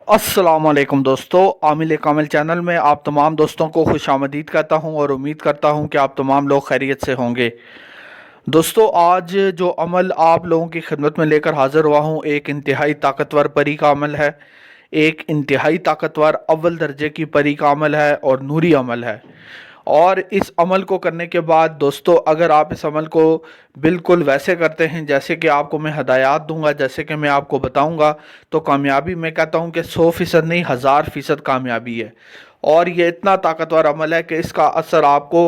अस्सलाम वालेकुम दोस्तों, आमिल कामिल चैनल में आप तमाम दोस्तों को खुश आमदीद कहता हूं और उम्मीद करता हूं कि आप तमाम लोग खैरियत से होंगे। दोस्तों, आज जो अमल आप लोगों की खिदमत में लेकर हाजिर हुआ हूं, एक इंतहाई ताकतवर परी का अमल है। एक इंतहाई ताकतवर अव्वल दर्जे की परी का अमल है और नूरी अमल है। और इस अमल को करने के बाद दोस्तों, अगर आप इस अमल को बिल्कुल वैसे करते हैं जैसे कि आपको मैं हदायत दूंगा, जैसे कि मैं आपको बताऊंगा, तो कामयाबी मैं कहता हूं कि 100% नहीं 1000% कामयाबी है। और ये इतना ताकतवर अमल है कि इसका असर आपको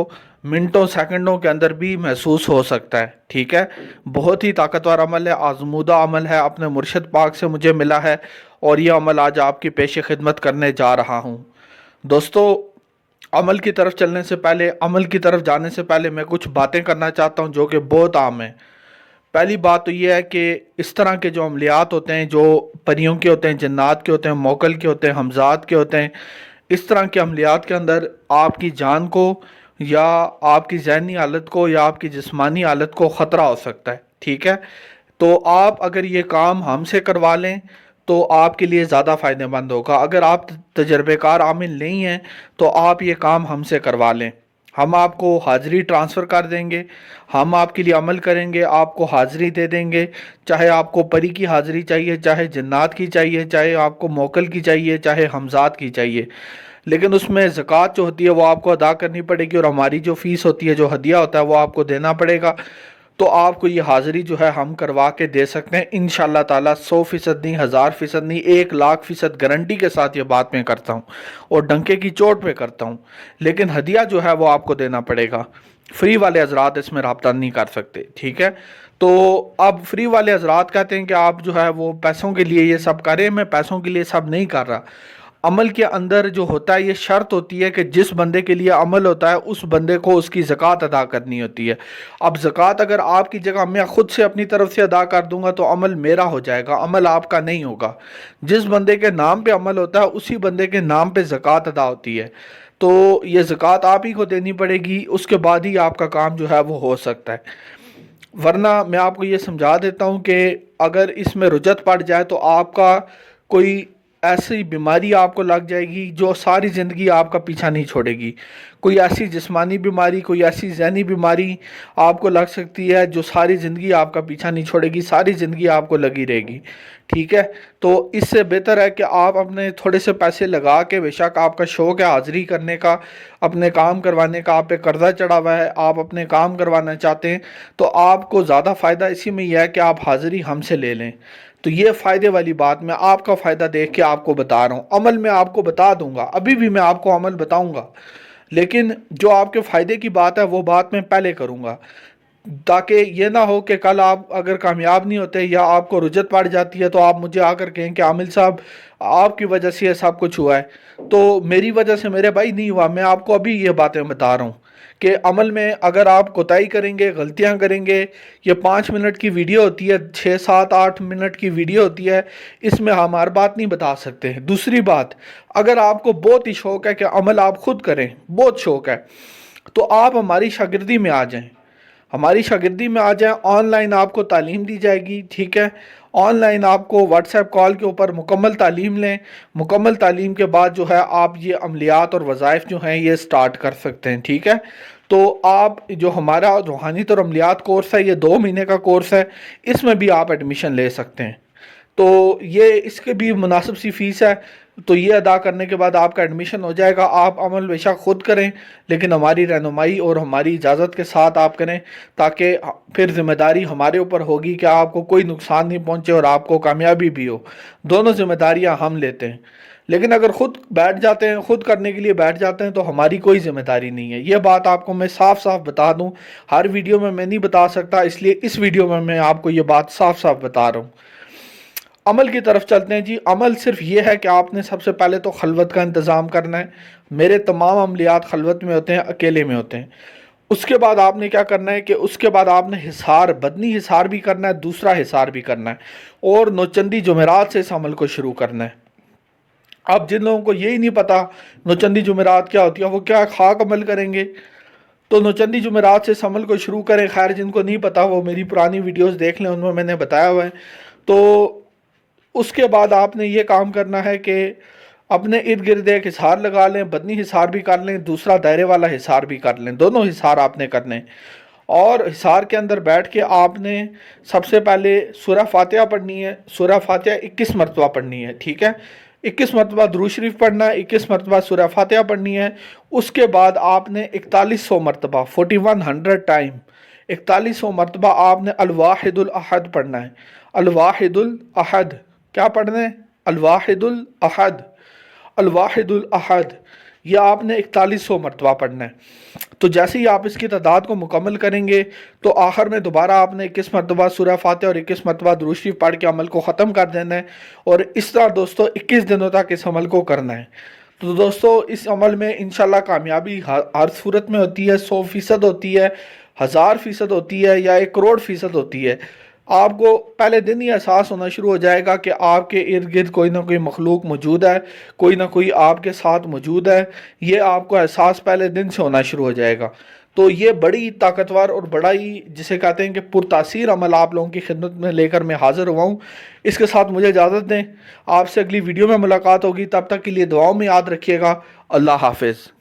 मिनटों सेकंडों के अंदर भी महसूस हो सकता है। ठीक है, बहुत ही ताकतवर अमल है, आजमूदा अमल है, अपने मुर्शिद पाक से मुझे मिला है और यह अमल आज आपकी पेश खिदमत करने जा रहा हूँ। दोस्तों, अमल की तरफ चलने से पहले, अमल की तरफ जाने से पहले मैं कुछ बातें करना चाहता हूं जो कि बहुत आम है। पहली बात तो यह है कि इस तरह के जो अमलियात होते हैं, जो परियों के होते हैं, जन्नात के होते हैं, मोकल के होते हैं, हमजात के होते हैं, इस तरह के अमलियात के अंदर आपकी जान को या आपकी जहनी हालत को या आपकी जिस्मानी हालत को ख़तरा हो सकता है। ठीक है, तो आप अगर ये काम हमसे करवा लें तो आपके लिए ज़्यादा फ़ायदेमंद होगा। अगर आप तजर्बेकार आमिल नहीं हैं तो आप ये काम हमसे करवा लें। हम आपको हाज़िरी ट्रांसफ़र कर देंगे, हम आपके लिए अमल करेंगे, आपको हाज़िरी दे देंगे। चाहे आपको परी की हाज़िरी चाहिए, चाहे जन्नात की चाहिए, चाहे आपको मोकल की चाहिए, चाहे हमज़ात की चाहिए, लेकिन उसमें ज़कात जो होती है वो आपको अदा करनी पड़ेगी और हमारी जो फ़ीस होती है, जो हदिया होता है, वो आपको देना पड़ेगा। तो आपको ये हाज़िरी जो है हम करवा के दे सकते हैं इंशाअल्लाह ताला। 100% नहीं, 1000% नहीं, 1,00,000% गारंटी के साथ ये बात मैं करता हूँ और डंके की चोट पे करता हूँ। लेकिन हदिया जो है वो आपको देना पड़ेगा। फ्री वाले हजरात इसमें रब्ता नहीं कर सकते। ठीक है, तो अब फ्री वाले हजरात कहते हैं कि आप जो है वो पैसों के लिए ये सब करें। मैं पैसों के लिए सब नहीं कर रहा। अमल के अंदर जो होता है, ये शर्त होती है कि जिस बंदे के लिए अमल होता है उस बंदे को उसकी ज़कात अदा करनी होती है। अब ज़कात अगर आपकी जगह मैं खुद से अपनी तरफ से अदा कर दूंगा तो अमल मेरा हो जाएगा, अमल आपका नहीं होगा। जिस बंदे के नाम पे अमल होता है उसी बंदे के नाम पे ज़कात अदा होती है। तो ये ज़कात आप ही को देनी पड़ेगी, उसके बाद ही आपका काम जो है वो हो सकता है। वरना मैं आपको ये समझा देता हूँ कि अगर इसमें रुजत पड़ जाए तो आपका कोई ऐसी बीमारी आपको लग जाएगी जो सारी ज़िंदगी आपका पीछा नहीं छोड़ेगी। कोई ऐसी जिस्मानी बीमारी, कोई ऐसी ज़हनी बीमारी आपको लग सकती है जो सारी ज़िंदगी आपका पीछा नहीं छोड़ेगी, सारी ज़िंदगी आपको लगी रहेगी। ठीक है, तो इससे बेहतर है कि आप अपने थोड़े से पैसे लगा के, बेशक आपका शौक़ है हाज़िरी करने का, अपने काम करवाने का, आप पे कर्जा चढ़ा हुआ है, आप अपने काम करवाना चाहते हैं, तो आपको ज़्यादा फ़ायदा इसी में यह है कि आप हाज़िरी हमसे ले लें। तो ये फ़ायदे वाली बात मैं आपका फ़ायदा देख के आपको बता रहा हूँ। अमल मैं आपको बता दूंगा, अभी भी मैं आपको अमल बताऊंगा, लेकिन जो आपके फ़ायदे की बात है वो बात मैं पहले करूंगा, ताकि ये ना हो कि कल आप अगर कामयाब नहीं होते या आपको रुजत पड़ जाती है तो आप मुझे आकर कहें कि आमिल साहब आपकी वजह से ये सब कुछ हुआ है। तो मेरी वजह से मेरे भाई नहीं हुआ। मैं आपको अभी ये बातें बता रहा हूँ कि अमल में अगर आप कोताही करेंगे, गलतियां करेंगे, ये 5 मिनट की वीडियो होती है, 6, 7, 8 मिनट की वीडियो होती है, इसमें हम हर बात नहीं बता सकते। दूसरी बात, अगर आपको बहुत ही शौक़ है कि अमल आप खुद करें, बहुत शौक़ है, तो आप हमारी शागिर्दी में आ जाएं, हमारी शागिर्दी में आ जाएं। ऑनलाइन आपको तालीम दी जाएगी। ठीक है, ऑनलाइन आपको व्हाट्सएप कॉल के ऊपर मुकम्मल तालीम लें। मुकम्मल तालीम के बाद जो है आप ये अमलियात और वज़ाइफ जो हैं ये स्टार्ट कर सकते हैं। ठीक है, तो आप जो हमारा रूहानी और अमलियात कोर्स है, ये 2 महीने का कोर्स है, इसमें भी आप एडमिशन ले सकते हैं। तो ये इसके भी मुनासिब सी फ़ीस है। तो ये अदा करने के बाद आपका एडमिशन हो जाएगा। आप अमल बेशक खुद करें, लेकिन हमारी रहनुमाई और हमारी इजाज़त के साथ आप करें, ताकि फिर जिम्मेदारी हमारे ऊपर होगी कि आपको कोई नुकसान नहीं पहुंचे और आपको कामयाबी भी हो। दोनों जिम्मेदारियां हम लेते हैं। लेकिन अगर खुद बैठ जाते हैं, खुद करने के लिए बैठ जाते हैं, तो हमारी कोई जिम्मेदारी नहीं है। ये बात आपको मैं साफ साफ बता दूं। हर वीडियो में मैं नहीं बता सकता, इसलिए इस वीडियो में मैं आपको ये बात साफ साफ बता रहा हूँ। अमल की तरफ चलते हैं जी। अमल सिर्फ ये है कि आपने सबसे पहले तो खलवत का इंतज़ाम करना है। मेरे तमाम अमलियात खलवत में होते हैं, अकेले में होते हैं। उसके बाद आपने क्या करना है कि उसके बाद आपने हिसार, बदनी हिसार भी करना है, दूसरा हिसार भी करना है, और नौचंदी जुमेरात से इस अमल को शुरू करना है। अब जिन लोगों को यही नहीं पता नौचंदी जुमेरात क्या होती है, वो क्या खाक अमल करेंगे, तो नौचंदी जुमेरात से इस अमल को शुरू करें। खैर, जिनको नहीं पता वो मेरी पुरानी वीडियोस देख लें, उनमें मैंने बताया हुआ है। तो اس کے بعد آپ نے یہ کام کرنا ہے کہ اپنے ارد گرد ایک حصار لگا لیں، بدنی حصار بھی کر لیں، دوسرا دائرے والا حصار بھی کر لیں، دونوں حصار آپ نے کرنے، اور حصار کے اندر بیٹھ کے آپ نے سب سے پہلے سورہ فاتحہ پڑھنی ہے۔ سورہ فاتحہ 21 مرتبہ پڑھنی ہے، ٹھیک ہے، 21 مرتبہ درود شریف پڑھنا ہے، 21 مرتبہ سورہ فاتحہ پڑھنی ہے۔ اس کے بعد آپ نے 4100 مرتبہ 4100 ٹائم 4100 مرتبہ آپ نے الواحد الاحد پڑھنا ہے۔ الواحد الاحد کیا پڑھنا ہے؟ الواحد الاحد، الواحد الاحد، یہ آپ نے 4100 مرتبہ پڑھنا ہے۔ تو جیسے ہی آپ اس کی تعداد کو مکمل کریں گے تو آخر میں دوبارہ آپ نے 21 مرتبہ سورہ فاتحہ اور 21 مرتبہ درود شریف پڑھ کے عمل کو ختم کر دینا ہے، اور اس طرح دوستو 21 دنوں تک اس عمل کو کرنا ہے۔ تو دوستو اس عمل میں انشاءاللہ کامیابی ہر صورت میں ہوتی ہے، 100% ہوتی ہے، 1000% ہوتی ہے، یا 1 کروڑ% ہوتی ہے۔ آپ کو پہلے دن ہی احساس ہونا شروع ہو جائے گا کہ آپ کے ارد گرد کوئی نہ کوئی مخلوق موجود ہے، کوئی نہ کوئی آپ کے ساتھ موجود ہے، یہ آپ کو احساس پہلے دن سے ہونا شروع ہو جائے گا۔ تو یہ بڑی طاقتور اور بڑا ہی جسے کہتے ہیں کہ پرتاثیر عمل آپ لوگوں کی خدمت میں لے کر میں حاضر ہوا ہوں۔ اس کے ساتھ مجھے اجازت دیں، آپ سے اگلی ویڈیو میں ملاقات ہوگی، تب تک کے لیے دعاؤں میں یاد رکھیے گا۔ اللہ حافظ۔